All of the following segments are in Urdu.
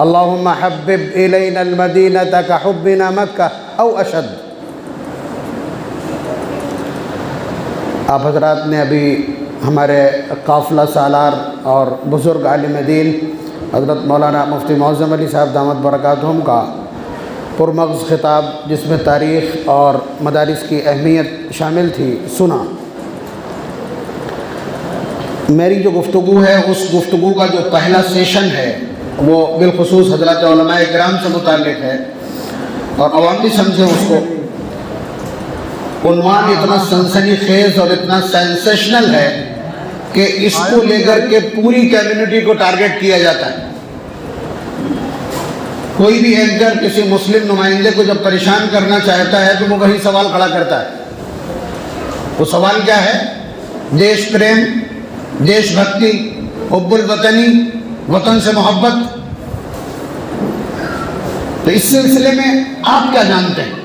اللہم حبب الینا المدینۃ کحبنا مکہ او اشد۔ آپ حضرات نے ابھی ہمارے قافلہ سالار اور بزرگ عالم دین حضرت مولانا مفتی معظم علی صاحب دامت برکاتہم کا پرمغز خطاب جس میں تاریخ اور مدارس کی اہمیت شامل تھی سنا۔ میری جو گفتگو ہے اس گفتگو کا جو پہلا سیشن ہے وہ بالخصوص حضرات علماء کرام سے متعلق ہے، اور عوام بھی سمجھیں اس کو۔ عنوان اتنا سنسنی خیز اور اتنا سینسیشنل ہے کہ اس کو لے کر کے پوری کمیونٹی کو ٹارگٹ کیا جاتا ہے۔ کوئی بھی اینکر کسی مسلم نمائندے کو جب پریشان کرنا چاہتا ہے تو وہ وہی سوال کھڑا کرتا ہے۔ وہ سوال کیا ہے؟ دیش پریم، دیش بھکتی، حب الوطنی، وطن سے محبت۔ تو اس سلسلے میں آپ کیا جانتے ہیں؟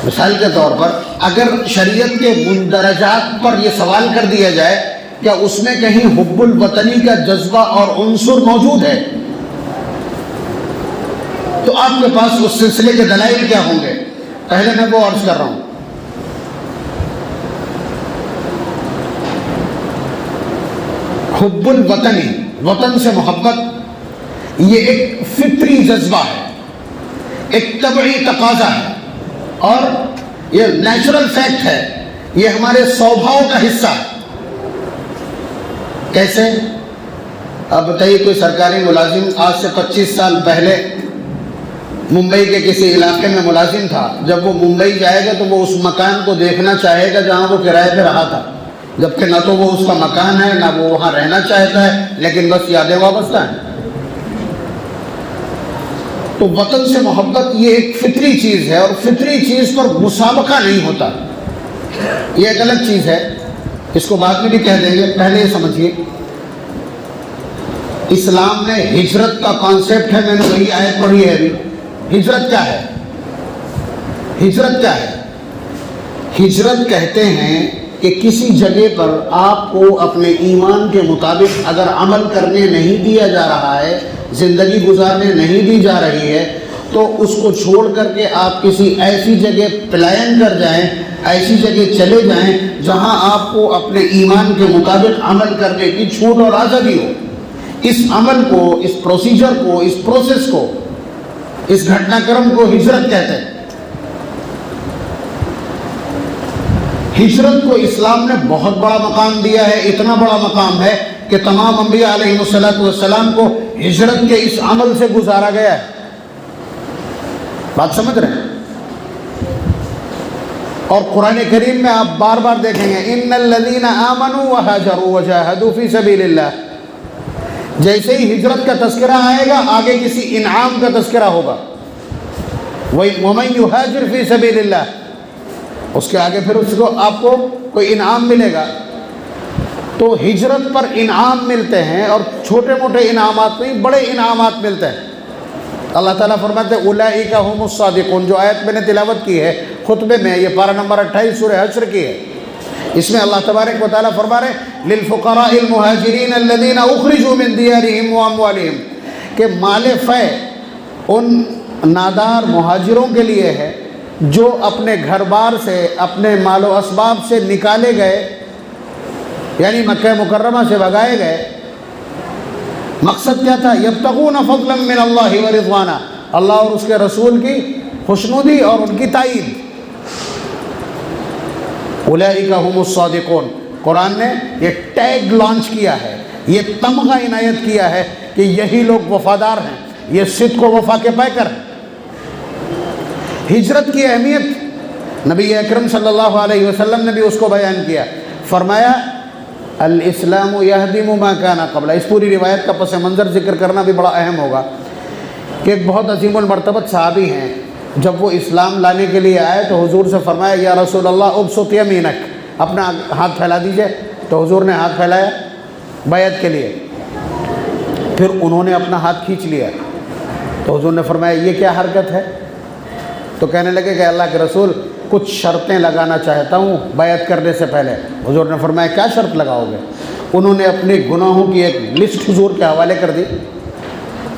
مثال کے طور پر اگر شریعت کے مندرجات پر یہ سوال کر دیا جائے کیا اس میں کہیں حب الوطنی کا جذبہ اور عنصر موجود ہے، تو آپ کے پاس اس سلسلے کے دلائل کیا ہوں گے؟ پہلے میں وہ عرض کر رہا ہوں، حب الوطنی، وطن سے محبت، یہ ایک فطری جذبہ ہے، ایک طبعی تقاضا ہے، اور یہ نیچرل فیکٹ ہے، یہ ہمارے سوبھاؤ کا حصہ ہے۔ کیسے؟ آپ بتائیے، کوئی سرکاری ملازم آج سے 25 سال پہلے ممبئی کے کسی علاقے میں ملازم تھا، جب وہ ممبئی جائے گا تو وہ اس مکان کو دیکھنا چاہے گا جہاں وہ کرائے پہ رہا تھا، جبکہ نہ تو وہ اس کا مکان ہے نہ وہ وہاں رہنا چاہتا ہے، لیکن بس یادیں وابستہ ہیں۔ تو وطن سے محبت یہ ایک فطری چیز ہے، اور فطری چیز پر مسابقہ نہیں ہوتا، یہ ایک الگ چیز ہے، اس کو بعد میں بھی کہہ دیں گے۔ پہلے یہ سمجھیے، اسلام میں ہجرت کا کانسیپٹ ہے، میں نے وہی آیت پڑھی ہے ابھی۔ ہجرت کیا ہے؟ ہجرت کیا ہے؟ ہجرت کہتے ہیں کہ کسی جگہ پر آپ کو اپنے ایمان کے مطابق اگر عمل کرنے نہیں دیا جا رہا ہے، زندگی گزارنے نہیں دی جا رہی ہے، تو اس کو چھوڑ کر کے آپ کسی ایسی جگہ پلائن کر جائیں، ایسی جگہ چلے جائیں جہاں آپ کو اپنے ایمان کے مطابق عمل کرنے کی چھوٹ اور آزادی ہو۔ اس عمل کو، اس پروسیجر کو، اس پروسیس کو، اس گھٹنا کرم کو ہجرت کہتے ہیں۔ ہجرت کو اسلام نے بہت بڑا مقام دیا ہے، اتنا بڑا مقام ہے کہ تمام انبیاء علیہ السلام کو ہجرت کے اس عمل سے گزارا گیا ہے۔ بات سمجھ رہے ہیں؟ اور قرآن کریم میں آپ بار بار دیکھیں گے، ان الذین آمنوا وہاجروا وجاہدوا فی سبیل اللہ۔ جیسے ہی ہجرت کا تذکرہ آئے گا، آگے کسی انعام کا تذکرہ ہوگا، وَمَن يُهَاجِرْ فِي سَبِيلِ اللَّهِ، اس کے آگے پھر اس کو آپ کو کوئی انعام ملے گا۔ تو ہجرت پر انعام ملتے ہیں، اور چھوٹے موٹے انعامات نہیں، بڑے انعامات ملتے ہیں۔ اللہ تعالیٰ فرماتے ہیں اولئک هم الصادقون، جو آیت میں نے تلاوت کی ہے خطبے میں، یہ پارہ نمبر 28 سورہ حشر کی ہے۔ اس میں اللہ تبارک و تعالیٰ فرما رہے ہیں للفقراء المہاجرین الذین اخرجوا من دیارہم واموالہم، کہ مال فے ان نادار مہاجروں کے لیے ہے جو اپنے گھر بار سے، اپنے مال و اسباب سے نکالے گئے، یعنی مکہ مکرمہ سے بھگائے گئے۔ مقصد کیا تھا؟ یبتغون فضلا من اللہ ورضوانا، اللہ اور اس کے رسول کی خوشنودی اور ان کی تائید۔ اولئک هم الصادقون، قرآن نے یہ ٹیگ لانچ کیا ہے، یہ تمغہ عنایت کیا ہے کہ یہی لوگ وفادار ہیں، یہ صدق و وفا کے پیکر ہیں۔ ہجرت کی اہمیت نبی اکرم صلی اللہ علیہ وسلم نے بھی اس کو بیان کیا، فرمایا الاسلام یہدم ما کان قبلہ۔ اس پوری روایت کا پس منظر ذکر کرنا بھی بڑا اہم ہوگا کہ ایک بہت عظیم المرتبت صحابی ہیں، جب وہ اسلام لانے کے لیے آئے تو حضور سے فرمایا یا رسول اللہ ابسط یمینک، اپنا ہاتھ پھیلا دیجئے۔ تو حضور نے ہاتھ پھیلایا بیعت کے لیے، پھر انہوں نے اپنا ہاتھ کھینچ لیا، تو حضور نے فرمایا یہ کیا حرکت ہے؟ تو کہنے لگے کہ اللہ کے رسول کچھ شرطیں لگانا چاہتا ہوں بیعت کرنے سے پہلے۔ حضور نے فرمایا کیا شرط لگاؤ گے؟ انہوں نے اپنے گناہوں کی ایک لسٹ حضور کے حوالے کر دی،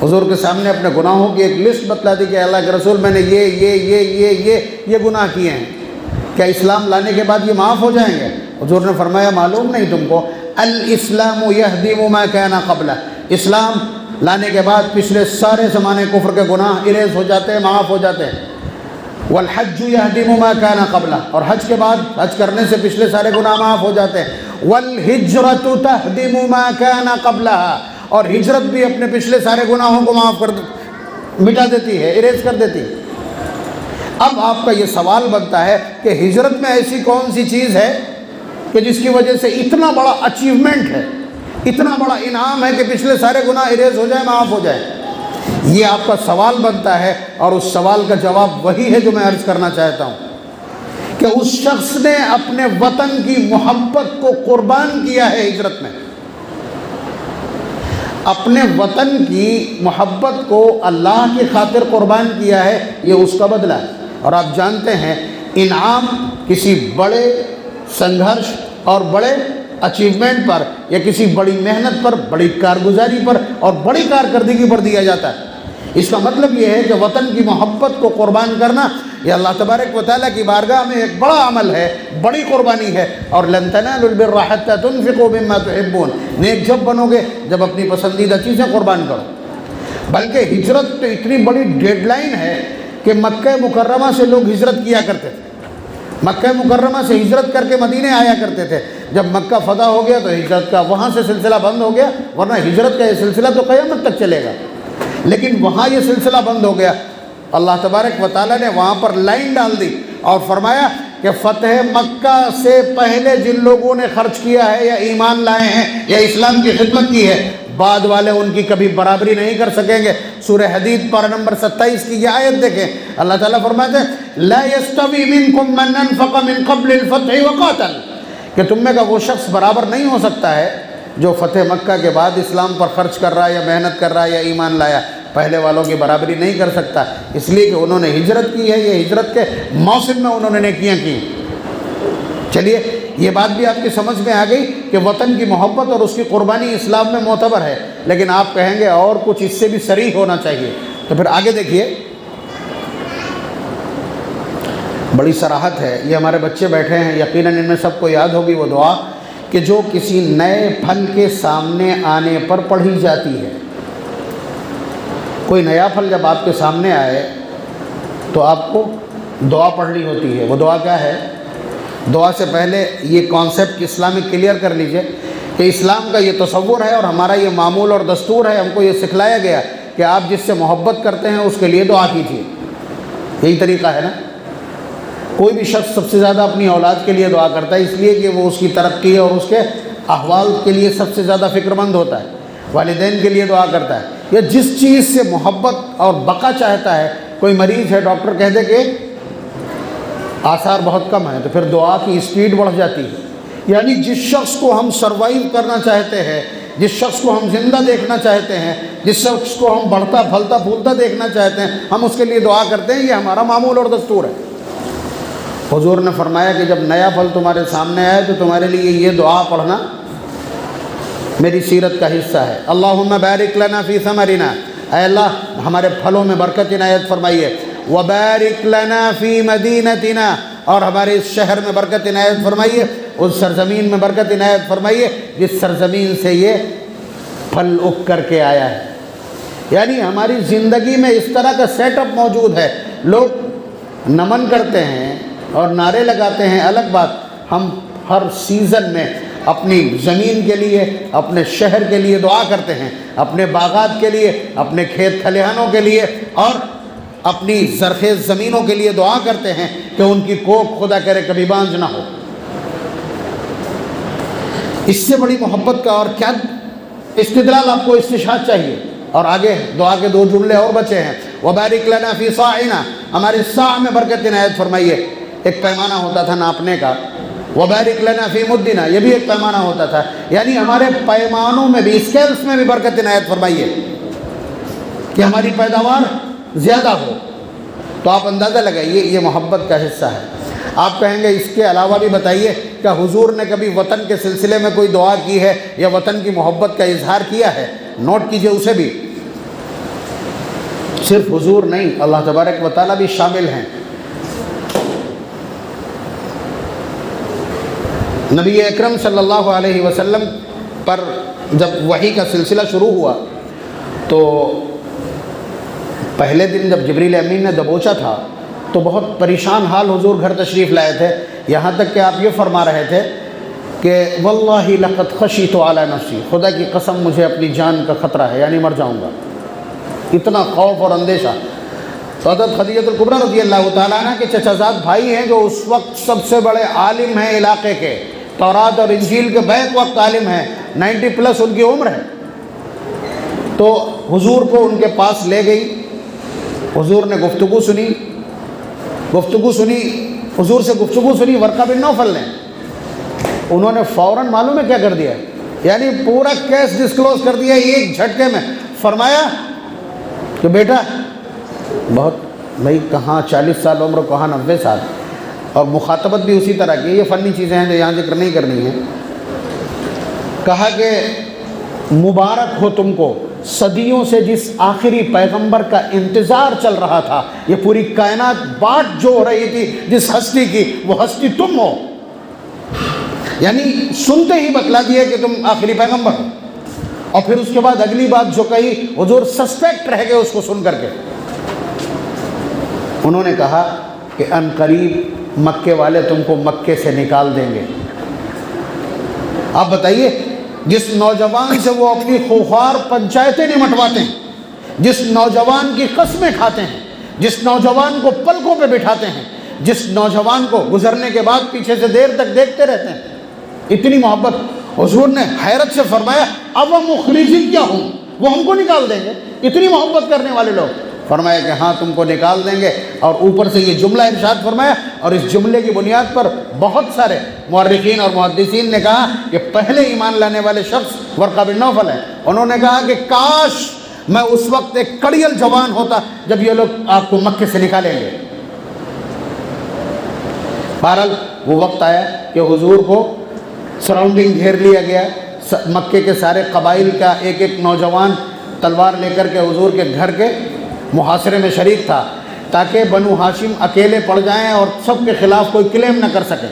حضور کے سامنے اپنے گناہوں کی ایک لسٹ بتلا دی کہ اللہ کے رسول میں نے یہ گناہ کیے ہیں، کیا اسلام لانے کے بعد یہ معاف ہو جائیں گے؟ حضور نے فرمایا معلوم نہیں تم کو، الاسلام یہدم ما کان قبلہ، اسلام لانے کے بعد پچھلے سارے زمانے کفر کے گناہ اریز ہو جاتے ہیں، معاف ہو جاتے ہیں۔ والحج یہدم ما کان قبلہ، اور حج کے بعد حج کرنے سے پچھلے سارے گناہ معاف ہو جاتے ہیں۔ والہجرۃ تہدم ما کان قبلہا، اور ہجرت بھی اپنے پچھلے سارے گناہوں کو معاف کر مٹا دیتی ہے، اریز کر دیتی ہے۔ اب آپ کا یہ سوال بنتا ہے کہ ہجرت میں ایسی کون سی چیز ہے کہ جس کی وجہ سے اتنا بڑا اچیومنٹ ہے، اتنا بڑا انعام ہے کہ پچھلے سارے گناہ اریز ہو جائیں، معاف ہو جائیں؟ یہ آپ کا سوال بنتا ہے، اور اس سوال کا جواب وہی ہے جو میں عرض کرنا چاہتا ہوں کہ اس شخص نے اپنے وطن کی محبت کو قربان کیا ہے ہجرت میں، اپنے وطن کی محبت کو اللہ کی خاطر قربان کیا ہے، یہ اس کا بدلہ ہے۔ اور آپ جانتے ہیں انعام کسی بڑے سنگھرش اور بڑے اچیومنٹ پر یا کسی بڑی محنت پر، بڑی کارگزاری پر اور بڑی کارکردگی پر دیا جاتا ہے۔ اس کا مطلب یہ ہے کہ وطن کی محبت کو قربان کرنا یہ اللہ تبارک و تعالیٰ کی بارگاہ میں ایک بڑا عمل ہے، بڑی قربانی ہے۔ اور لن تنالوا البر حتى تنفقوا مما تحبون، نیک جب بنو گے جب اپنی پسندیدہ چیزیں قربان کرو۔ بلکہ ہجرت تو اتنی بڑی ڈیڈ لائن ہے کہ مکہ مکرمہ سے لوگ ہجرت کیا کرتے تھے، مکہ مکرمہ سے ہجرت کر کے مدینے آیا کرتے تھے۔ جب مکہ فتح ہو گیا تو ہجرت کا وہاں سے سلسلہ بند ہو گیا، ورنہ ہجرت کا یہ سلسلہ تو قیامت تک چلے گا، لیکن وہاں یہ سلسلہ بند ہو گیا۔ اللہ تبارک و تعالیٰ نے وہاں پر لائن ڈال دی اور فرمایا کہ فتح مکہ سے پہلے جن لوگوں نے خرچ کیا ہے یا ایمان لائے ہیں یا اسلام کی خدمت کی ہے، بعد والے ان کی کبھی برابری نہیں کر سکیں گے۔ سورہ حدید پارہ نمبر 27 کی یہ آیت دیکھیں، اللہ تعالیٰ فرماتے ہیں لا يستوی منکم من انفق من قبل الفتح وقاتل، کہ تم میں کا وہ شخص برابر نہیں ہو سکتا ہے جو فتح مکہ کے بعد اسلام پر خرچ کر رہا ہے یا محنت کر رہا ہے یا ایمان لایا، پہلے والوں کی برابری نہیں کر سکتا، اس لیے کہ انہوں نے ہجرت کی ہے، یہ ہجرت کے موسم میں انہوں نے نیکیاں کی۔ چلیے یہ بات بھی آپ کی سمجھ میں آ گئی کہ وطن کی محبت اور اس کی قربانی اسلام میں معتبر ہے، لیکن آپ کہیں گے اور کچھ اس سے بھی صریح ہونا چاہیے، تو پھر آگے دیکھیے، بڑی صراحت ہے۔ یہ ہمارے بچے بیٹھے ہیں، یقیناً ان میں سب کو یاد ہوگی وہ دعا کہ جو کسی نئے پھل کے سامنے آنے پر پڑھی جاتی ہے۔ کوئی نیا پھل جب آپ کے سامنے آئے تو آپ کو دعا پڑھنی ہوتی ہے۔ وہ دعا کیا ہے؟ دعا سے پہلے یہ کانسیپٹ اسلامک کلیئر کر لیجئے کہ اسلام کا یہ تصور ہے اور ہمارا یہ معمول اور دستور ہے، ہم کو یہ سکھلایا گیا کہ آپ جس سے محبت کرتے ہیں اس کے لیے دعا کیجیے۔ یہی طریقہ ہے نا؟ کوئی بھی شخص سب سے زیادہ اپنی اولاد کے لیے دعا کرتا ہے، اس لیے کہ وہ اس کی ترقی اور اس کے احوال کے لیے سب سے زیادہ فکر مند ہوتا ہے۔ والدین کے لیے دعا کرتا ہے، یا جس چیز سے محبت اور بقا چاہتا ہے۔ کوئی مریض ہے، ڈاکٹر کہہ دے کہ آثار بہت کم ہیں، تو پھر دعا کی اسپیڈ بڑھ جاتی ہے۔ یعنی جس شخص کو ہم سروائیو کرنا چاہتے ہیں، جس شخص کو ہم زندہ دیکھنا چاہتے ہیں، جس شخص کو ہم بڑھتا پھلتا پھولتا دیکھنا چاہتے ہیں، ہم اس کے لیے دعا کرتے ہیں۔ یہ ہمارا معمول اور دستور ہے۔ حضور نے فرمایا کہ جب نیا پھل تمہارے سامنے آئے تو تمہارے لیے یہ دعا پڑھنا میری سیرت کا حصہ ہے۔ اللہم بارک لنا فی ثمرنا، اے اللہ ہمارے پھلوں میں برکت عنایت فرمائیے۔ وبارک لنا فی مدینتنا، اور ہمارے اس شہر میں برکت عنایت فرمائیے، اس سرزمین میں برکت عنایت فرمائیے جس سرزمین سے یہ پھل اگ کر کے آیا ہے۔ یعنی ہماری زندگی میں اس طرح کا سیٹ اپ موجود ہے۔ لوگ نمن کرتے ہیں اور نعرے لگاتے ہیں، الگ بات، ہم ہر سیزن میں اپنی زمین کے لیے، اپنے شہر کے لیے دعا کرتے ہیں، اپنے باغات کے لیے، اپنے کھیت کھلیانوں کے لیے اور اپنی زرخیز زمینوں کے لیے دعا کرتے ہیں کہ ان کی کوکھ خدا کرے کبھی بانجھ نہ ہو۔ اس سے بڑی محبت کا اور کیا استدلال آپ کو استشہاد چاہیے؟ اور آگے دعا کے دو جملے اور بچے ہیں، وبارک لنا فی صاعنا، ہمارے صاع میں برکت عنایت فرمائیے۔ ایک پیمانہ ہوتا تھا ناپنے کا، وبارک لنا فی مدنا، یہ بھی ایک پیمانہ ہوتا تھا، یعنی ہمارے پیمانوں میں بھی، اسکیلس میں بھی برکت عنایت فرمائیے کہ ہماری پیداوار زیادہ ہو۔ تو آپ اندازہ لگائیے یہ محبت کا حصہ ہے۔ آپ کہیں گے اس کے علاوہ بھی بتائیے کہ حضور نے کبھی وطن کے سلسلے میں کوئی دعا کی ہے یا وطن کی محبت کا اظہار کیا ہے؟ نوٹ کیجئے اسے بھی۔ صرف حضور نہیں، اللہ تبارک و تعالیٰ بھی شامل ہیں۔ نبی اکرم صلی اللہ علیہ وسلم پر جب وحی کا سلسلہ شروع ہوا تو پہلے دن جب جبریل امین نے دبوچا تھا تو بہت پریشان حال حضور گھر تشریف لائے تھے، یہاں تک کہ آپ یہ فرما رہے تھے کہ واللہ لقد خشیت علی نفسی، خدا کی قسم مجھے اپنی جان کا خطرہ ہے، یعنی مر جاؤں گا، اتنا خوف اور اندیشہ۔ تو حضرت خدیجہ الکبریٰ رضی اللہ تعالیٰ عنہ کے چچا زاد بھائی ہیں جو اس وقت سب سے بڑے عالم ہیں علاقے کے، تورات اور انجیل کے بیک وقت عالم ہیں، 90+ ان کی عمر ہے، تو حضور کو ان کے پاس لے گئی۔ حضور نے گفتگو سنی، حضور سے گفتگو سنی ورقہ بن نوفل نے، انہوں نے فوراً معلوم ہے کیا کر دیا، یعنی پورا کیس ڈسکلوز کر دیا ایک جھٹکے میں۔ فرمایا کہ بیٹا بہت بھائی کہاں 40 سال عمر، کہاں 90 سال، اور مخاطبت بھی اسی طرح کی، یہ فنی چیزیں ہیں جو یہاں ذکر نہیں کرنی ہیں۔ کہا کہ مبارک ہو تم کو، صدیوں سے جس آخری پیغمبر کا انتظار چل رہا تھا، یہ پوری کائنات بات جو ہو رہی تھی جس ہستی کی، وہ ہستی تم ہو، یعنی سنتے ہی بتلا دیا کہ تم آخری پیغمبر ہو۔ اور پھر اس کے بعد اگلی بات جو کہی، حضور سسپیکٹ رہ گئے اس کو سن کر کے۔ انہوں نے کہا کہ ان قریب مکے والے تم کو مکے سے نکال دیں گے۔ آپ بتائیے، جس نوجوان سے وہ اپنی خوخوار پنچایتیں نمٹواتے ہیں، جس نوجوان کی قسمیں کھاتے ہیں، جس نوجوان کو پلکوں پہ بٹھاتے ہیں، جس نوجوان کو گزرنے کے بعد پیچھے سے دیر تک دیکھتے رہتے ہیں، اتنی محبت۔ حضور نے حیرت سے فرمایا اب وہ مخرجی کیا ہوں، وہ ہم کو نکال دیں گے، اتنی محبت کرنے والے لوگ؟ فرمایا کہ ہاں تم کو نکال دیں گے، اور اوپر سے یہ جملہ ارشاد فرمایا، اور اس جملے کی بنیاد پر بہت سارے مورخین اور محدثین نے کہا کہ پہلے ایمان لانے والے شخص ورقہ بن نوفل ہے۔ انہوں نے کہا کہ کاش میں اس وقت ایک کڑیل جوان ہوتا جب یہ لوگ آپ کو مکے سے نکالیں گے۔ بہرحال وہ وقت آیا کہ حضور کو سراؤنڈنگ گھیر لیا گیا، مکے کے سارے قبائل کا ایک ایک نوجوان تلوار لے کر کے حضور کے گھر کے محاصرے میں شریک تھا، تاکہ بنو ہاشم اکیلے پڑ جائیں اور سب کے خلاف کوئی کلیم نہ کر سکے۔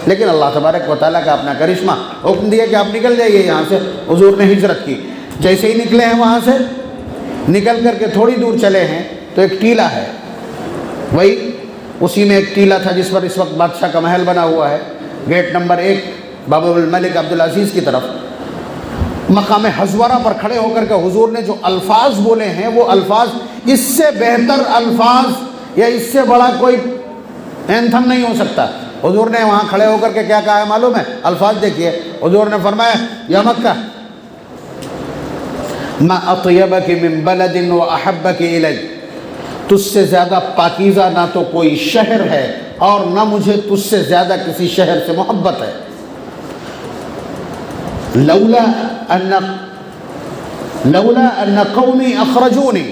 لیکن اللہ تبارک و تعالیٰ کا اپنا کرشمہ، حکم دیا کہ آپ نکل جائیے یہاں سے۔ حضور نے ہجرت کی، جیسے ہی نکلے ہیں وہاں سے، نکل کر کے تھوڑی دور چلے ہیں تو ایک ٹیلہ ہے، وہی اسی میں ایک ٹیلہ تھا جس پر اس وقت بادشاہ کا محل بنا ہوا ہے، گیٹ نمبر 1 باب الملک عبدالعزیز کی طرف۔ مقام حزورہ پر کھڑے ہو کر کے حضور نے جو الفاظ بولے ہیں، وہ الفاظ اس سے بہتر الفاظ یا اس سے بڑا کوئی اینتھم نہیں ہو سکتا۔ حضور نے وہاں کھڑے ہو کر کے کیا کہا ہے معلوم ہے؟ الفاظ دیکھیے، حضور نے فرمایا یا مکہ ما اطیبک من بلد واحبک الی، تجھ سے زیادہ پاکیزہ نہ تو کوئی شہر ہے اور نہ مجھے تجھ سے زیادہ کسی شہر سے محبت ہے۔ لولا ان قومی اخرجونی،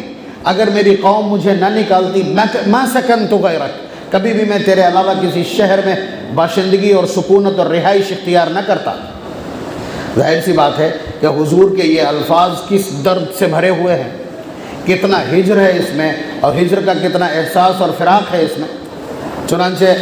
اگر میری قوم مجھے نہ نکالتی، ما سکنت غیرک، کبھی بھی میں تیرے علاوہ کسی شہر میں باشندگی اور سکونت اور رہائش اختیار نہ کرتا۔ ظاہر سی بات ہے کہ حضور کے یہ الفاظ کس درد سے بھرے ہوئے ہیں، کتنا ہجر ہے اس میں، اور ہجر کا کتنا احساس اور فراق ہے اس میں۔ چنانچہ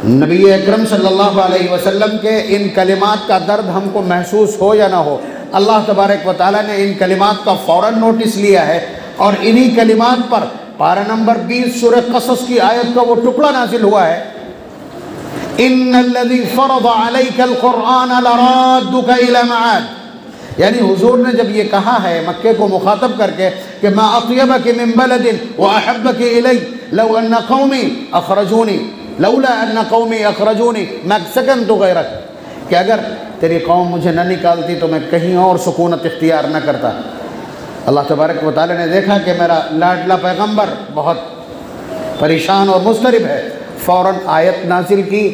نبی اکرم صلی اللہ علیہ وسلم کے ان کلمات کا درد ہم کو محسوس ہو یا نہ ہو، اللہ تبارک و تعالیٰ نے ان کلمات کا فوراً نوٹس لیا ہے، اور انہی کلمات پر پارہ نمبر 20 سورہ قصص کی آیت کا وہ ٹکڑا نازل ہوا ہے، ان الذی فرض علیک القرآن لرادک الی معاد۔ یعنی حضور نے جب یہ کہا ہے مکے کو مخاطب کر کے کہ ما اطیبک من بلد واحبک الی لو ان قومی اخرجونی لولا ان قومی اخرجونی ما سکنت غیرک، کہ اگر تیری قوم مجھے نہ نکالتی تو میں کہیں اور سکونت اختیار نہ کرتا۔ اللہ تبارک و تعالی نے دیکھا کہ میرا لاڈلا پیغمبر بہت پریشان اور مضطرب ہے، فوراً آیت نازل کی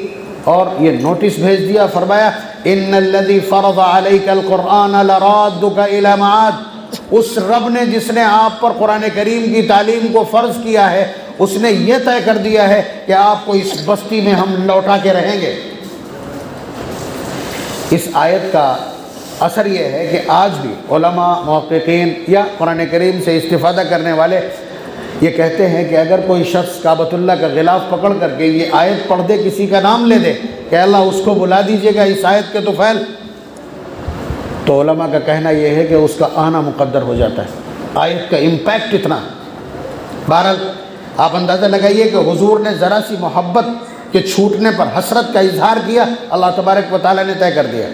اور یہ نوٹس بھیج دیا، فرمایا ان الذی فرض علیک القرآن لرادک الی معاد۔ اس رب نے جس نے آپ پر قرآن کریم کی تعلیم کو فرض کیا ہے، اس نے یہ طے کر دیا ہے کہ آپ کو اس بستی میں ہم لوٹا کے رہیں گے۔ اس آیت کا اثر یہ ہے کہ آج بھی علماء، محققین یا قرآن کریم سے استفادہ کرنے والے یہ کہتے ہیں کہ اگر کوئی شخص کعبۃ اللہ کا غلاف پکڑ کر کے یہ آیت پڑھ دے، کسی کا نام لے دے کہ اللہ اس کو بلا دیجیے گا اس آیت کے طفیل، تو علماء کا کہنا یہ ہے کہ اس کا آنا مقدر ہو جاتا ہے، آیت کا امپیکٹ اتنا ہے۔ بہرحال آپ اندازہ لگائیے کہ حضور نے ذرا سی محبت کے چھوٹنے پر حسرت کا اظہار کیا، اللہ تبارک و تعالیٰ نے طے کر دیا۔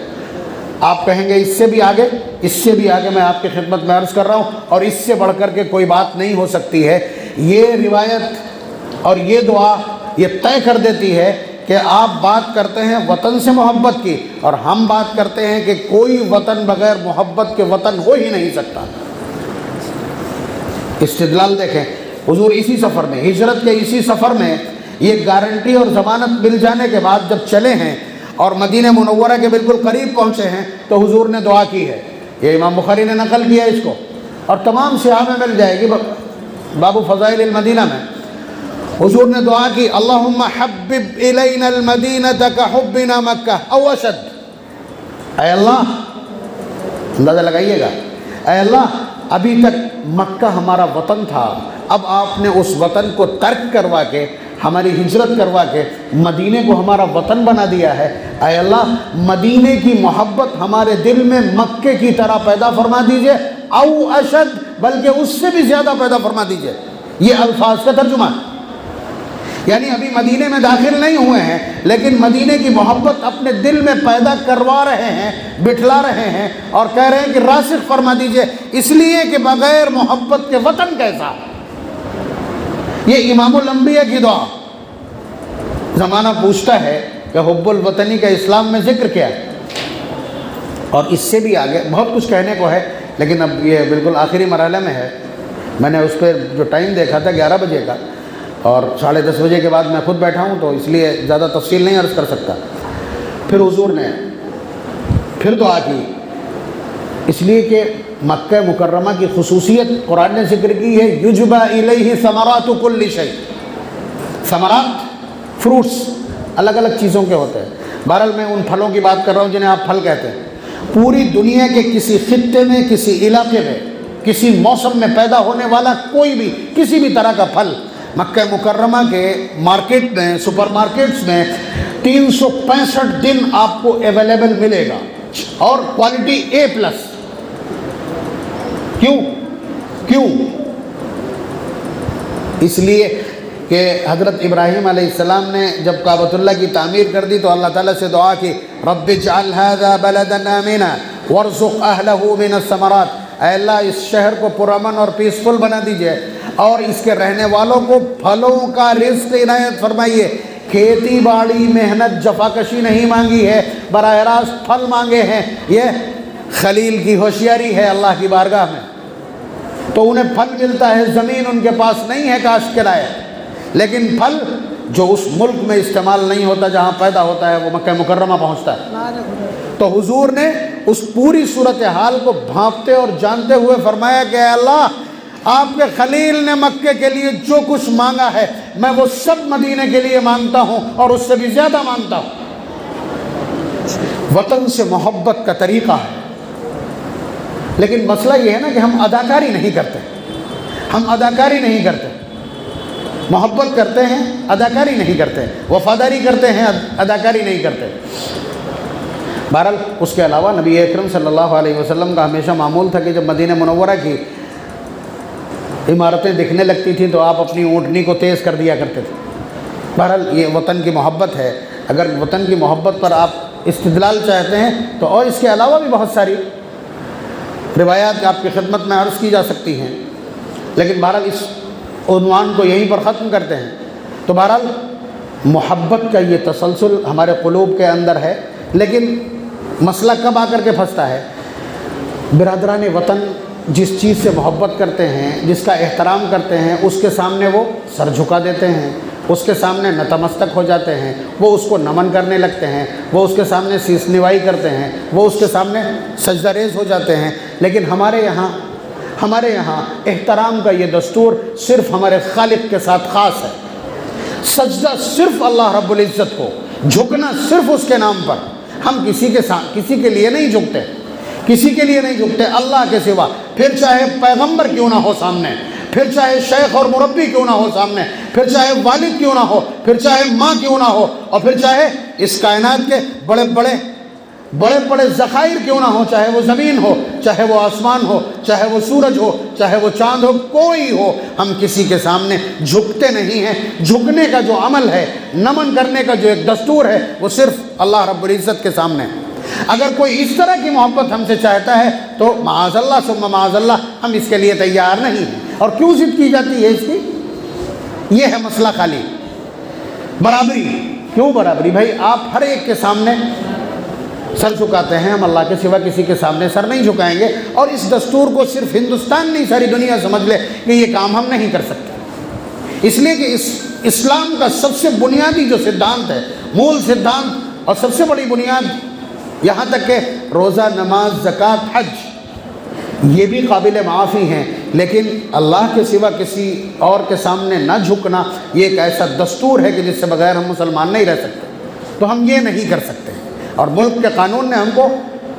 آپ کہیں گے اس سے بھی آگے میں آپ کی خدمت میں عرض کر رہا ہوں، اور اس سے بڑھ کر کے کوئی بات نہیں ہو سکتی ہے۔ یہ روایت اور یہ دعا یہ طے کر دیتی ہے کہ آپ بات کرتے ہیں وطن سے محبت کی، اور ہم بات کرتے ہیں کہ کوئی وطن بغیر محبت کے وطن ہو ہی نہیں سکتا۔ استدلال دیکھیں، حضور اسی سفر میں، ہجرت کے اسی سفر میں یہ گارنٹی اور ضمانت مل جانے کے بعد جب چلے ہیں اور مدینہ منورہ کے بالکل قریب پہنچے ہیں تو حضور نے دعا کی ہے۔ یہ امام بخاری نے نقل کیا اس کو، اور تمام صحاح میں مل جائے گی، باب فضائل المدینہ میں حضور نے دعا کی، اللہم حبب الینا المدینہ کحبنا مکہ او اشد۔ اے اللہ، اندازہ لگائیے گا، اے اللہ ابھی تک مکہ ہمارا وطن تھا، اب آپ نے اس وطن کو ترک کروا کے، ہماری ہجرت کروا کے مدینے کو ہمارا وطن بنا دیا ہے۔ اے اللہ مدینے کی محبت ہمارے دل میں مکے کی طرح پیدا فرما دیجئے، او اشد، بلکہ اس سے بھی زیادہ پیدا فرما دیجئے۔ یہ الفاظ کا ترجمہ ہے، یعنی ابھی مدینے میں داخل نہیں ہوئے ہیں لیکن مدینے کی محبت اپنے دل میں پیدا کروا رہے ہیں، بٹھلا رہے ہیں، اور کہہ رہے ہیں کہ راسخ فرما دیجئے، اس لیے کہ بغیر محبت کے وطن کیسا۔ یہ امام الانبیاء کی دعا۔ زمانہ پوچھتا ہے کہ حب الوطنی کا اسلام میں ذکر کیا ہے، اور اس سے بھی آگے بہت کچھ کہنے کو ہے، لیکن اب یہ بالکل آخری مرحلے میں ہے۔ میں نے اس پہ جو ٹائم دیکھا تھا 11 بجے کا، اور 10:30 بجے کے بعد میں خود بیٹھا ہوں تو اس لیے زیادہ تفصیل نہیں عرض کر سکتا۔ پھر حضور نے پھر دعا کی، اس لیے کہ مکہ مکرمہ کی خصوصیت قرآن نے ذکر کی ہے، یجبا الیہ ثمرات کل شیء۔ ثمرات فروٹس الگ الگ چیزوں کے ہوتے ہیں۔ بہرحال میں ان پھلوں کی بات کر رہا ہوں جنہیں آپ پھل کہتے ہیں۔ پوری دنیا کے کسی خطے میں، کسی علاقے میں، کسی موسم میں پیدا ہونے والا کوئی بھی کسی بھی طرح کا پھل مکہ مکرمہ کے مارکیٹ میں، سپر مارکیٹس میں 365 دن آپ کو اویلیبل ملے گا، اور کوالٹی A+۔ کیوں؟ اس لیے کہ حضرت ابراہیم علیہ السلام نے جب کعبۃ اللہ کی تعمیر کر دی تو اللہ تعالیٰ سے دعا کی، رب اجعل ھذا بلدا آمنا وارزق اہلہ من الثمرات۔ اے اللہ اس شہر کو پرامن اور پیسفل بنا دیجئے، اور اس کے رہنے والوں کو پھلوں کا رزق عنایت فرمائیے۔ کھیتی باڑی محنت جفاکشی نہیں مانگی ہے، براہ راست پھل مانگے ہیں۔ یہ خلیل کی ہوشیاری ہے اللہ کی بارگاہ میں، تو انہیں پھل ملتا ہے۔ زمین ان کے پاس نہیں ہے کاشت کے لائق، لیکن پھل جو اس ملک میں استعمال نہیں ہوتا جہاں پیدا ہوتا ہے وہ مکہ مکرمہ پہنچتا ہے۔ تو حضور نے اس پوری صورتحال کو بھانپتے اور جانتے ہوئے فرمایا کہ اے اللہ آپ کے خلیل نے مکے کے لیے جو کچھ مانگا ہے میں وہ سب مدینے کے لیے مانگتا ہوں، اور اس سے بھی زیادہ مانگتا ہوں۔ وطن سے محبت کا طریقہ ہے، لیکن مسئلہ یہ ہے نا کہ ہم اداکاری نہیں کرتے، محبت کرتے ہیں اداکاری نہیں کرتے، وفاداری کرتے ہیں اداکاری نہیں کرتے۔ بہرحال اس کے علاوہ نبی اکرم صلی اللہ علیہ وسلم کا ہمیشہ معمول تھا کہ جب مدینہ منورہ کی عمارتیں دکھنے لگتی تھیں تو آپ اپنی اونٹنی کو تیز کر دیا کرتے تھے۔ بہرحال یہ وطن کی محبت ہے۔ اگر وطن کی محبت پر آپ استدلال چاہتے ہیں تو اور اس کے علاوہ بھی بہت ساری روایات آپ کی خدمت میں عرض کی جا سکتی ہیں، لیکن بہرحال اس عنوان کو یہیں پر ختم کرتے ہیں۔ تو بہرحال محبت کا یہ تسلسل ہمارے قلوب کے اندر ہے، لیکن مسئلہ کب آ کر کے پھنستا ہے؟ برادران وطن جس چیز سے محبت کرتے ہیں، جس کا احترام کرتے ہیں، اس کے سامنے وہ سر جھکا دیتے ہیں، اس کے سامنے نتمستک ہو جاتے ہیں، وہ اس کو نمن کرنے لگتے ہیں، وہ اس کے سامنے سیس نوائی کرتے ہیں، وہ اس کے سامنے سجدہ ریز ہو جاتے ہیں۔ لیکن ہمارے یہاں احترام کا یہ دستور صرف ہمارے خالق کے ساتھ خاص ہے۔ سجدہ صرف اللہ رب العزت کو، جھکنا صرف اس کے نام پر۔ ہم کسی کے لیے نہیں جھکتے، کسی کے لیے نہیں جھکتے اللہ کے سوا، پھر چاہے پیغمبر کیوں نہ ہو سامنے، پھر چاہے شیخ اور مربی کیوں نہ ہو سامنے، پھر چاہے والد کیوں نہ ہو، پھر چاہے ماں کیوں نہ ہو، اور پھر چاہے اس کائنات کے بڑے بڑے ذخائر کیوں نہ ہو، چاہے وہ زمین ہو، چاہے وہ آسمان ہو، چاہے وہ سورج ہو، چاہے وہ چاند ہو، کوئی ہو، ہم کسی کے سامنے جھکتے نہیں ہیں۔ جھکنے کا جو عمل ہے، نمن کرنے کا جو ایک دستور ہے، وہ صرف اللہ رب العزت کے سامنے ہے۔ اگر کوئی اس طرح کی محبت ہم سے چاہتا ہے تو معاذ اللہ ثم معاذ اللہ، ہم اس کے لیے تیار نہیں ہیں۔ اور کیوں ضد کی جاتی ہے اس کی؟ یہ ہے مسئلہ خالی برابری۔ کیوں برابری؟ بھائی آپ ہر ایک کے سامنے سر جھکاتے ہیں، ہم اللہ کے سوا کسی کے سامنے سر نہیں جھکائیں گے، اور اس دستور کو صرف ہندوستان نہیں ساری دنیا سمجھ لے کہ یہ کام ہم نہیں کر سکتے۔ اس لیے کہ اسلام کا سب سے بنیادی جو سدھانت ہے، مول سدھانت اور سب سے بڑی بنیاد، یہاں تک کہ روزہ، نماز، زکوٰۃ، حج، یہ بھی قابل معافی ہیں، لیکن اللہ کے سوا کسی اور کے سامنے نہ جھکنا یہ ایک ایسا دستور ہے کہ جس سے بغیر ہم مسلمان نہیں رہ سکتے، تو ہم یہ نہیں کر سکتے۔ اور ملک کے قانون نے ہم کو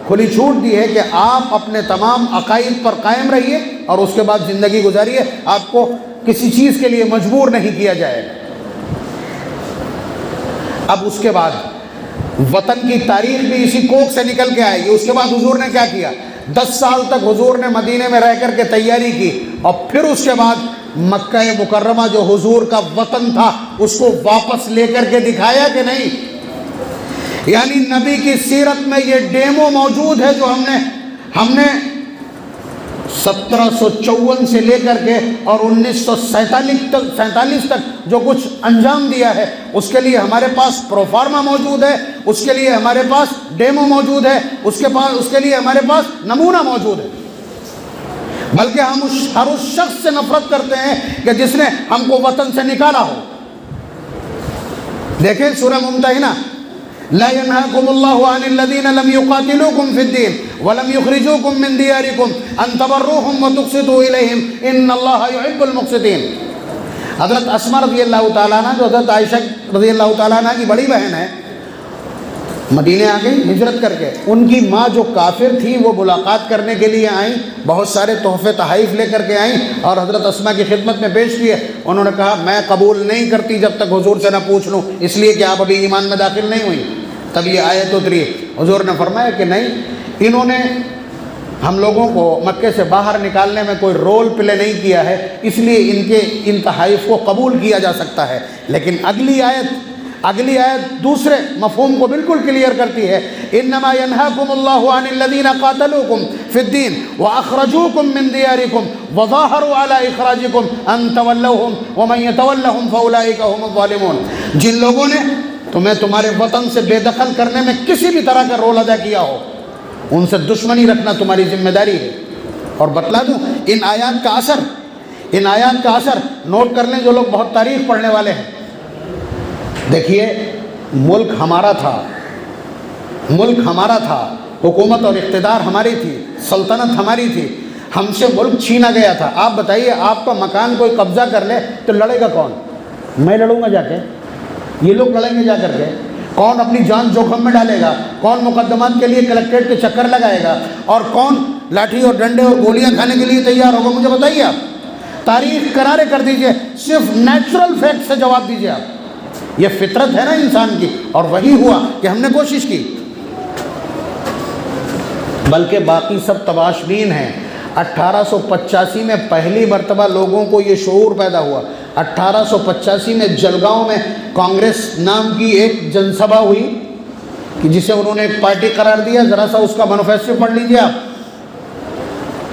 کھلی چھوٹ دی ہے کہ آپ اپنے تمام عقائد پر قائم رہیے اور اس کے بعد زندگی گزاریے، آپ کو کسی چیز کے لیے مجبور نہیں کیا جائے گا۔ اب اس کے بعد وطن کی تاریخ بھی اسی کوکھ سے نکل کے آئے گی۔ اس کے بعد حضور نے کیا کیا؟ 10 سال تک حضور نے مدینے میں رہ کر کے تیاری کی، اور پھر اس کے بعد مکہ مکرمہ جو حضور کا وطن تھا اس کو واپس لے کر کے دکھایا کہ نہیں؟ یعنی نبی کی سیرت میں یہ ڈیمو موجود ہے جو ہم نے 1754 سے لے کر کے اور 1947 تک جو کچھ انجام دیا ہے، اس کے لیے ہمارے پاس پروفارما موجود ہے، اس کے لیے ہمارے پاس ڈیمو موجود ہے، اس کے لیے ہمارے پاس نمونہ موجود ہے۔ بلکہ ہم ہر اس شخص سے نفرت کرتے ہیں کہ جس نے ہم کو وطن سے نکالا ہو۔ دیکھیں سورہ ممتحنہ، لا ينهاكم الله عن الذين لم يقاتلوكم في الدين ولم يخرجوكم من دياركم ان تبروهم وتقسطوا اليهم ان الله يحب المقسطين۔ حضرت اسماء رضی اللہ تعالیٰ عنہ جو حضرت عائشہ رضی اللہ تعالیٰ عنہ کی بڑی بہن ہے، مدینے آ گئی ہجرت کر کے۔ ان کی ماں جو کافر تھی وہ ملاقات کرنے کے لیے آئیں، بہت سارے تحفے تحائف لے کر کے آئیں اور حضرت اسماء کی خدمت میں پیش کیے۔ انہوں نے کہا میں قبول نہیں کرتی جب تک حضور سے نہ پوچھ لوں، اس لیے کہ آپ ابھی ایمان میں داخل نہیں ہوئی۔ تب یہ آیت اتری، حضور نے فرمایا کہ نہیں، انہوں نے ہم لوگوں کو مکے سے باہر نکالنے میں کوئی رول پلے نہیں کیا ہے، اس لیے ان تحائف کو قبول کیا جا سکتا ہے۔ لیکن اگلی آیت دوسرے مفہوم کو بالکل کلیئر کرتی ہے، انما ينهاكم الله عن الذين قاتلوكم في الدين واخرجوكم من دياركم وظاهروا على اخراجكم ان تولوهم ومن يتولهم فاولئك هم الظالمون۔ جن لوگوں نے تمہیں تمہارے وطن سے بے دخل کرنے میں کسی بھی طرح کا رول ادا کیا ہو، ان سے دشمنی رکھنا تمہاری ذمہ داری ہے۔ اور بتلا دوں ان آیات کا اثر نوٹ کر لیں جو لوگ بہت تاریخ پڑھنے والے ہیں۔ دیکھیے ملک ہمارا تھا، حکومت اور اقتدار ہماری تھی، سلطنت ہماری تھی، ہم سے ملک چھینا گیا تھا۔ آپ بتائیے آپ کا مکان کوئی قبضہ کر لے تو لڑے گا کون؟ میں لڑوں گا جا کے؟ یہ لوگ لڑیں گے جا کر کے؟ کون اپنی جان جوخم میں ڈالے گا؟ کون مقدمات کے لیے کلکٹریٹ کے چکر لگائے گا؟ اور کون لاٹھی اور ڈنڈے اور گولیاں کھانے کے لیے تیار ہوگا؟ مجھے بتائیے آپ، تاریخ کرارے کر دیجئے، صرف نیچرل فیکٹ سے جواب دیجئے آپ۔ یہ فطرت ہے نا انسان کی، اور وہی ہوا کہ ہم نے کوشش کی، بلکہ باقی سب تباشبین ہیں۔ 1885 میں پہلی مرتبہ لوگوں کو یہ شعور پیدا ہوا۔ 1885 میں جلگاؤں میں کانگریس نام کی ایک جن سبھا ہوئی کہ جسے انہوں نے ایک پارٹی قرار دیا۔ ذرا سا اس کا مینیفیسٹو پڑھ لیجیے آپ۔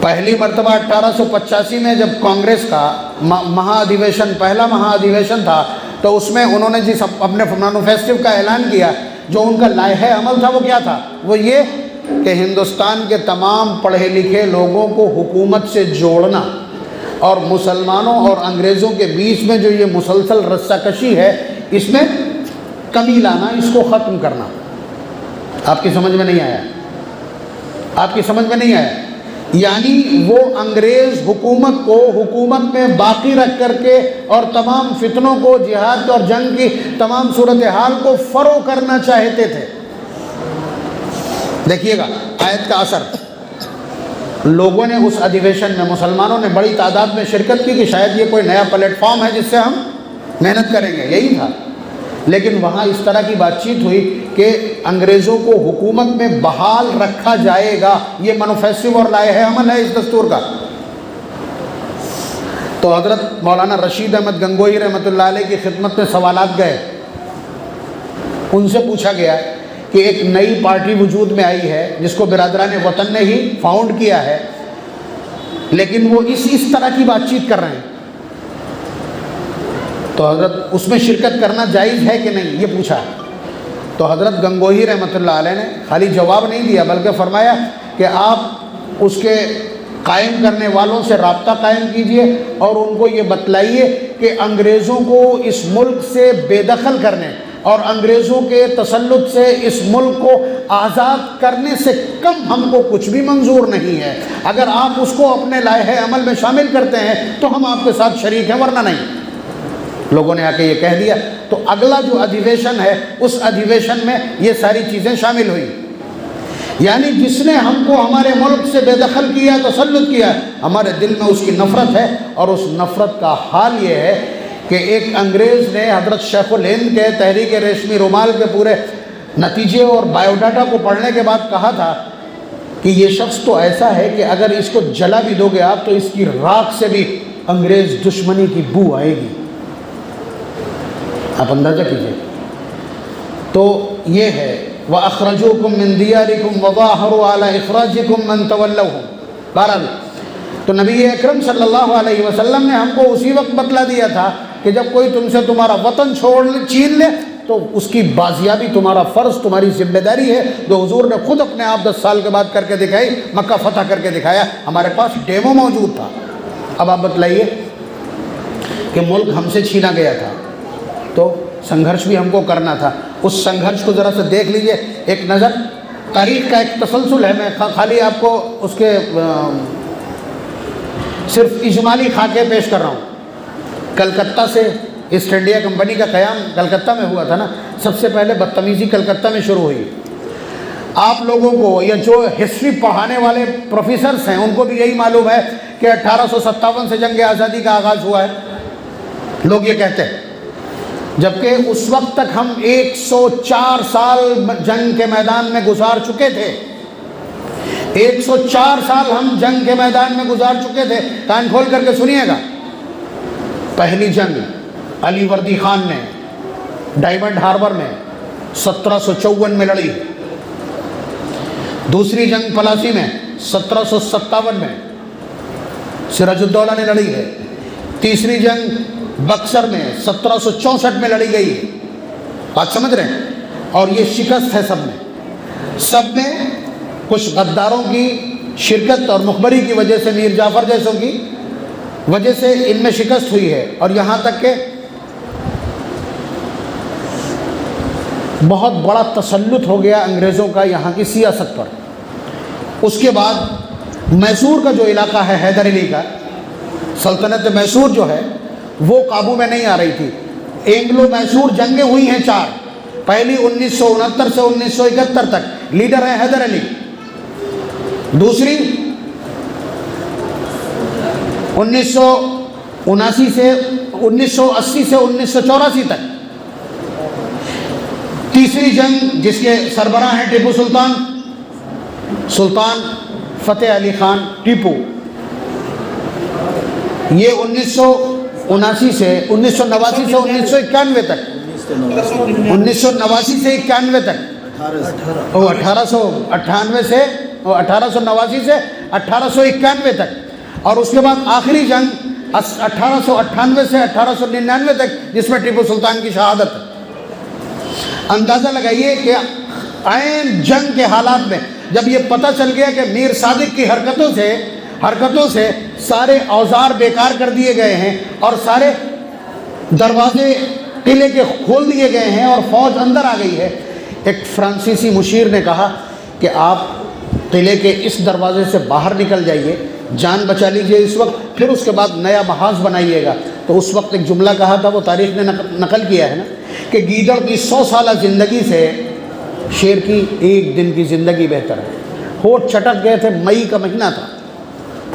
پہلی مرتبہ 1885 میں جب کانگریس کا پہلا مہا ادھیویشن تھا تو اس میں انہوں نے جس اپنے مینیفیسٹو کا اعلان کیا، جو ان کا لائحہ عمل تھا وہ کیا تھا؟ وہ یہ کہ ہندوستان کے تمام پڑھے لکھے لوگوں کو حکومت سے جوڑنا، اور مسلمانوں اور انگریزوں کے بیچ میں جو یہ مسلسل رسہ کشی ہے اس میں کمی لانا، اس کو ختم کرنا۔ آپ کی سمجھ میں نہیں آیا؟ یعنی وہ انگریز حکومت کو حکومت میں باقی رکھ کر کے اور تمام فتنوں کو، جہاد اور جنگ کی تمام صورتحال کو فروغ کرنا چاہتے تھے۔ دیکھیے گا آیت کا اثر، لوگوں نے اس ادھیویشن میں، مسلمانوں نے بڑی تعداد میں شرکت کی کہ شاید یہ کوئی نیا پلیٹ فارم ہے جس سے ہم محنت کریں گے، یہی تھا۔ لیکن وہاں اس طرح کی بات چیت ہوئی کہ انگریزوں کو حکومت میں بحال رکھا جائے گا، یہ مینوفیسٹو اور لائحہ عمل ہے اس دستور کا۔ تو حضرت مولانا رشید احمد گنگوہی رحمۃ اللہ علیہ کی خدمت میں سوالات گئے، ان سے پوچھا گیا کہ ایک نئی پارٹی وجود میں آئی ہے جس کو برادران وطن نے ہی فاؤنڈ کیا ہے، لیکن وہ اس طرح کی بات چیت کر رہے ہیں، تو حضرت اس میں شرکت کرنا جائز ہے کہ نہیں، یہ پوچھا۔ تو حضرت گنگوہی رحمۃ اللہ علیہ نے خالی جواب نہیں دیا بلکہ فرمایا کہ آپ اس کے قائم کرنے والوں سے رابطہ قائم کیجئے اور ان کو یہ بتلائیے کہ انگریزوں کو اس ملک سے بے دخل کرنے اور انگریزوں کے تسلط سے اس ملک کو آزاد کرنے سے کم ہم کو کچھ بھی منظور نہیں ہے۔ اگر آپ اس کو اپنے لائحہ عمل میں شامل کرتے ہیں تو ہم آپ کے ساتھ شریک ہیں، ورنہ نہیں۔ لوگوں نے آ کے یہ کہہ دیا، تو اگلا جو ادھیویشن ہے اس ادھیویشن میں یہ ساری چیزیں شامل ہوئی۔ یعنی جس نے ہم کو ہمارے ملک سے بے دخل کیا، تسلط کیا، ہمارے دل میں اس کی نفرت ہے، اور اس نفرت کا حال یہ ہے کہ ایک انگریز نے حضرت شیخ الہند کے تحریک ریشمی رومال کے پورے نتیجے اور بایو ڈاٹا کو پڑھنے کے بعد کہا تھا کہ یہ شخص تو ایسا ہے کہ اگر اس کو جلا بھی دو گے آپ تو اس کی راکھ سے بھی انگریز دشمنی کی بو آئے گی۔ آپ اندازہ کیجئے۔ تو یہ ہے وَأَخْرَجُوكُم مِّن دِيَارِكُمْ وَظَاهَرُوا عَلَىٰ إِخْرَاجِكُم مَّن تَوَلَّوْهُمْ۔ بہرحال تو نبی اکرم صلی اللہ علیہ وسلم نے ہم کو اسی وقت بتلا دیا تھا کہ جب کوئی تم سے تمہارا وطن چھین لے تو اس کی بازیابی تمہارا فرض، تمہاری ذمہ داری ہے، جو حضور نے خود اپنے آپ 10 سال کے بعد کر کے دکھائی، مکہ فتح کر کے دکھایا، ہمارے پاس ڈیمو موجود تھا۔ اب آپ بتلائیے کہ ملک ہم سے چھینا گیا تھا تو سنگھرش بھی ہم کو کرنا تھا، اس سنگھرش کو ذرا سے دیکھ لیجئے، ایک نظر، تاریخ کا ایک تسلسل ہے، میں خالی آپ کو اس کے صرف اجمالی خاکے پیش کر رہا ہوں۔ کلکتہ سے ایسٹ انڈیا کمپنی کا قیام کلکتہ میں ہوا تھا نا، سب سے پہلے بدتمیزی کلکتہ میں شروع ہوئی۔ آپ لوگوں کو یا جو ہسٹری پڑھانے والے پروفیسرز ہیں ان کو بھی یہی معلوم ہے کہ 1857 سے جنگ آزادی کا آغاز ہوا ہے، لوگ یہ کہتے ہیں، جبکہ اس وقت تک ہم 104 سال جنگ کے میدان میں گزار چکے تھے، 104 سال ہم جنگ کے میدان میں گزار چکے تھے۔ کان کھول کر کے سنیے گا، پہلی جنگ علی وردی خان نے ڈائمنڈ ہاربر میں 1754 میں لڑی، دوسری جنگ پلاسی میں 1757 میں سراج الدولہ نے لڑی ہے، تیسری جنگ بکسر میں 1764 میں لڑی گئی ہے، بات سمجھ رہے ہیں؟ اور یہ شکست ہے سب میں کچھ غداروں کی شرکت اور مخبری کی وجہ سے، میر جعفر جیسوں کی وجہ سے ان میں شکست ہوئی ہے، اور یہاں تک کہ بہت بڑا تسلط ہو گیا انگریزوں کا یہاں کی سیاست پر۔ اس کے بعد میسور کا جو علاقہ ہے حیدر علی کا، سلطنت میسور جو ہے وہ قابو میں نہیں آ رہی تھی۔ اینگلو میسور جنگیں ہوئی ہیں 4، پہلی 1969 سے 1971 تک، لیڈر ہیں حیدر علی، دوسری 1980 سے 1984 تک، تیسری جنگ جس کے سربراہ ہیں ٹیپو سلطان فتح علی خان ٹیپو، یہ 1989 سے 1989 سے 1991 تک، 1989 سے 91 تک، 1898 سے 1889 سے 1891 تک، اور اس کے بعد آخری جنگ 1898 سے 1899 تک جس میں ٹیپو سلطان کی شہادت ہے۔ اندازہ لگائیے کہ عین جنگ کے حالات میں جب یہ پتہ چل گیا کہ میر صادق کی حرکتوں سے سارے اوزار بیکار کر دیے گئے ہیں اور سارے دروازے قلعے کے کھول دیے گئے ہیں اور فوج اندر آ گئی ہے، ایک فرانسیسی مشیر نے کہا کہ آپ قلعے کے اس دروازے سے باہر نکل جائیے، جان بچا لیجئے اس وقت، پھر اس کے بعد نیا محاذ بنائیے گا۔ تو اس وقت ایک جملہ کہا تھا، وہ تاریخ نے نقل کیا ہے نا، کہ گیدڑ کی 100 سالہ زندگی سے شیر کی ایک دن کی زندگی بہتر ہے۔ ہوٹ چٹک گئے تھے، مئی کا مہینہ تھا،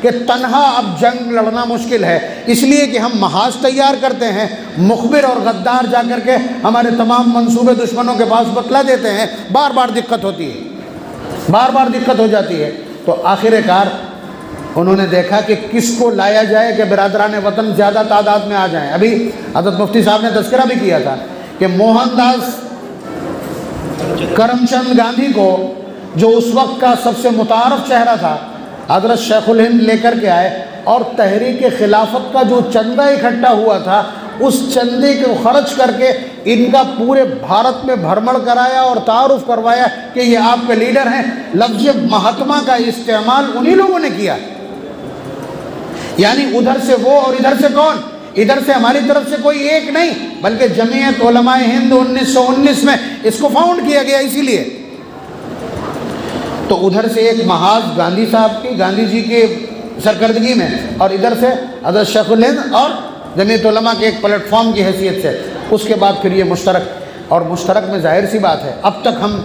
کہ تنہا اب جنگ لڑنا مشکل ہے، اس لیے کہ ہم محاذ تیار کرتے ہیں، مخبر اور غدار جا کر کے ہمارے تمام منصوبے دشمنوں کے پاس بتلا دیتے ہیں، بار بار دقت ہوتی ہے، بار بار دقت ہو جاتی ہے۔ تو آخر کار انہوں نے دیکھا کہ کس کو لایا جائے کہ برادران وطن زیادہ تعداد میں آ جائیں۔ ابھی حضرت مفتی صاحب نے تذکرہ بھی کیا تھا کہ موہن داس کرم چند گاندھی کو، جو اس وقت کا سب سے متعارف چہرہ تھا، حضرت شیخ الہند لے کر کے آئے اور تحریک خلافت کا جو چندہ اکٹھا ہوا تھا اس چندے کو خرچ کر کے ان کا پورے بھارت میں بھرمڑ کرایا اور تعارف کروایا کہ یہ آپ کے لیڈر ہیں۔ لفظ مہاتما کا استعمال انہی لوگوں نے کیا، یعنی ادھر سے وہ اور ادھر سے کون؟ ادھر سے ہماری طرف سے کوئی ایک نہیں، بلکہ جمعیت علماء ہند 1919 میں اس کو فاؤنڈ کیا گیا اسی لیے۔ تو ادھر سے ایک محاذ گاندھی صاحب کی، گاندھی جی کی سرکردگی میں، اور ادھر سے حضرت شیخ الہند اور جمعیت علماء کے ایک پلیٹ فارم کی حیثیت سے۔ اس کے بعد پھر یہ مشترک، اور مشترک میں ظاہر سی بات ہے اب تک ہم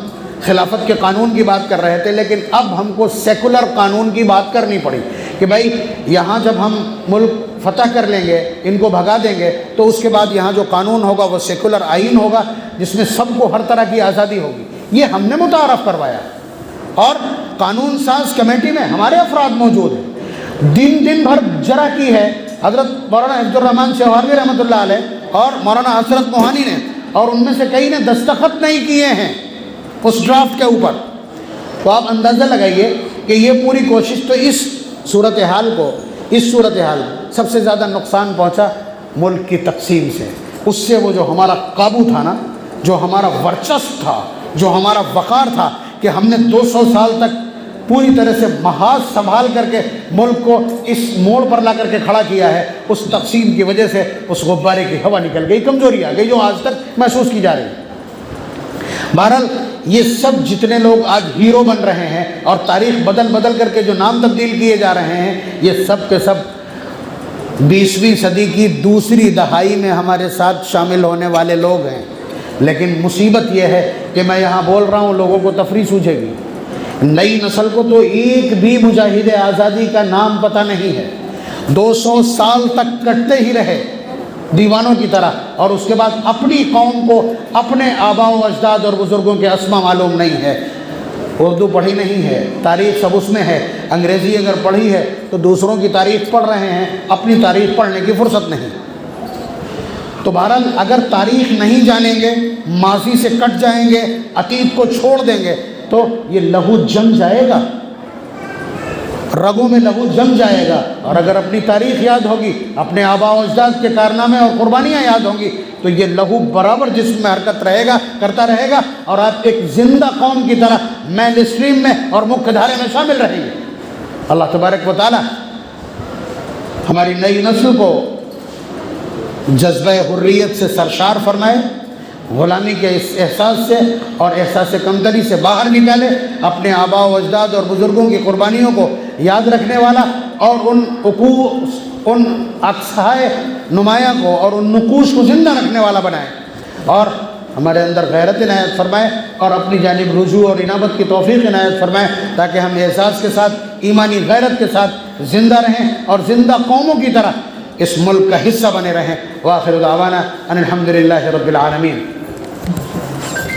خلافت کے قانون کی بات کر رہے تھے، لیکن اب ہم کو سیکولر قانون کی بات کرنی پڑی کہ بھائی یہاں جب ہم ملک فتح کر لیں گے، ان کو بھگا دیں گے، تو اس کے بعد یہاں جو قانون ہوگا وہ سیکولر آئین ہوگا جس میں سب کو ہر طرح کی آزادی ہوگی۔ یہ ہم نے متعارف کروایا، اور قانون ساز کمیٹی میں ہمارے افراد موجود ہیں، دن بھر جرا کی ہے حضرت مولانا حفظ الرحمان سہاروی رحمۃ اللہ علیہ اور مولانا حسرت موہانی نے، اور ان میں سے کئی نے دستخط نہیں کیے ہیں اس ڈرافٹ کے اوپر۔ تو آپ اندازہ لگائیے کہ یہ پوری کوشش، تو اس صورتحال کو سب سے زیادہ نقصان پہنچا ملک کی تقسیم سے۔ اس سے وہ جو ہمارا قابو تھا نا، جو ہمارا ورچسو تھا، جو ہمارا وقار تھا کہ ہم نے 200 سال تک پوری طرح سے محاذ سنبھال کر کے ملک کو اس موڑ پر لا کر کے کھڑا کیا ہے، اس تقسیم کی وجہ سے اس غبارے کی ہوا نکل گئی، کمزوری آ گئی جو آج تک محسوس کی جا رہی ہے۔ بہرحال یہ سب جتنے لوگ آج ہیرو بن رہے ہیں اور تاریخ بدل کر کے جو نام تبدیل کیے جا رہے ہیں، یہ سب کے سب 20ویں صدی کی دوسری دہائی میں ہمارے ساتھ شامل ہونے والے لوگ ہیں۔ لیکن مصیبت یہ ہے کہ میں یہاں بول رہا ہوں، لوگوں کو تفریح سوجھے گی، نئی نسل کو تو ایک بھی مجاہد آزادی کا نام پتہ نہیں ہے، 200 سال تک کٹتے ہی رہے دیوانوں کی طرح، اور اس کے بعد اپنی قوم کو اپنے آباء و اجداد اور بزرگوں کے اسما معلوم نہیں ہے، اردو پڑھی نہیں ہے، تاریخ سب اس میں ہے، انگریزی اگر پڑھی ہے تو دوسروں کی تاریخ پڑھ رہے ہیں، اپنی تاریخ پڑھنے کی فرصت نہیں۔ تو بہرحال اگر تاریخ نہیں جانیں گے، ماضی سے کٹ جائیں گے، عتیق کو چھوڑ دیں گے، تو یہ لہو جم جائے گا، رگوں میں لہو جم جائے گا۔ اور اگر اپنی تاریخ یاد ہوگی، اپنے آباء و اجداد کے کارنامے اور قربانیاں یاد ہوں گی، تو یہ لہو برابر جسم میں حرکت کرتا رہے گا، اور آپ ایک زندہ قوم کی طرح مین اسٹریم میں اور مکھ دھارے میں شامل رہیں گے۔ اللہ تبارک و تعالی ہماری نئی نسل کو جذبہ حریت سے سرشار فرمائے، غلامی کے اس احساس سے اور احساس کمتری سے باہر نکالے، اپنے آباء و اجداد اور بزرگوں کی قربانیوں کو یاد رکھنے والا اور ان اقصائے نمایاں کو اور ان نقوش کو زندہ رکھنے والا بنائے، اور ہمارے اندر غیرت عنایت فرمائے اور اپنی جانب رجوع اور انابت کی توفیق عنایت فرمائے، تاکہ ہم احساس کے ساتھ، ایمانی غیرت کے ساتھ زندہ رہیں اور زندہ قوموں کی طرح اس ملک کا حصہ بنے رہیں۔ وآخر دعوانا ان الحمد للہ رب العالمین۔